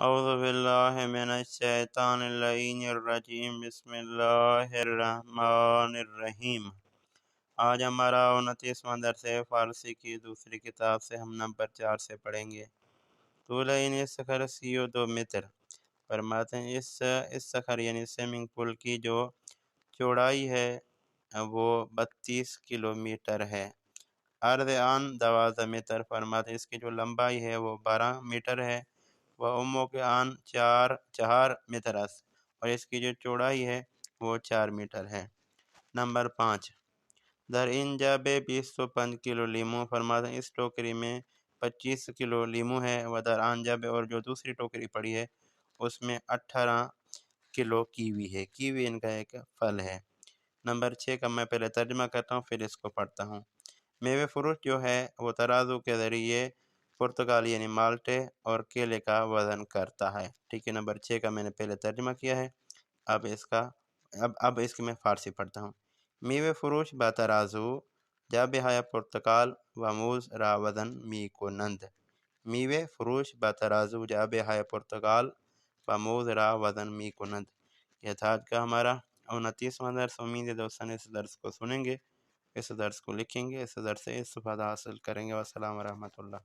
اعوذ باللہ من الشیطان اللعین الرجیم، بسم اللہ الرحمن الرحیم۔ آج ہمارا 29واں درس ہے فارسی کی دوسری کتاب سے، ہم نمبر 4 سے پڑھیں گے۔ طول این صخر 32 متر، فرماتے ہیں اس صخر یعنی سوئمنگ پول کی جو چوڑائی ہے وہ 32 کلومیٹر ہے۔ عرض آن 12 متر، فرماتے ہیں اس کی جو لمبائی ہے وہ 12 میٹر ہے۔ وہ عمق کے آن 4 متر است، اور اس کی جو چوڑائی ہے وہ 4 میٹر ہے۔ نمبر 5، در این جابے 25 کلو لیمو، فرماتے ہیں اس ٹوکری میں 25 کلو لیمو ہے۔ و در آن جابے، اور جو دوسری ٹوکری پڑی ہے اس میں 18 کلو کیوی ہے۔ کیوی ان کا ایک پھل ہے۔ نمبر 6 کا میں پہلے ترجمہ کرتا ہوں پھر اس کو پڑھتا ہوں۔ میوے فروش جو ہے وہ ترازو کے ذریعے پرتگال یعنی مالٹے اور کیلے کا وزن کرتا ہے۔ ٹھیک ہے، نمبر 6 کا میں نے پہلے ترجمہ کیا ہے، اب اس کی میں فارسی پڑھتا ہوں۔ میوے فروش با ترازو جا بہایا پرتگال و موز را وزن می کنند۔ میوے فروش با ترازو جا بہایا پرتگال و موز را وزن می کنند۔ یہ تھا آج کا ہمارا 29واں درس۔ امید ہے دوستان اس درس کو سنیں گے، اس درس کو لکھیں گے، اس درس سے استفادہ حاصل کریں گے۔ والسلام ورحمۃ اللہ۔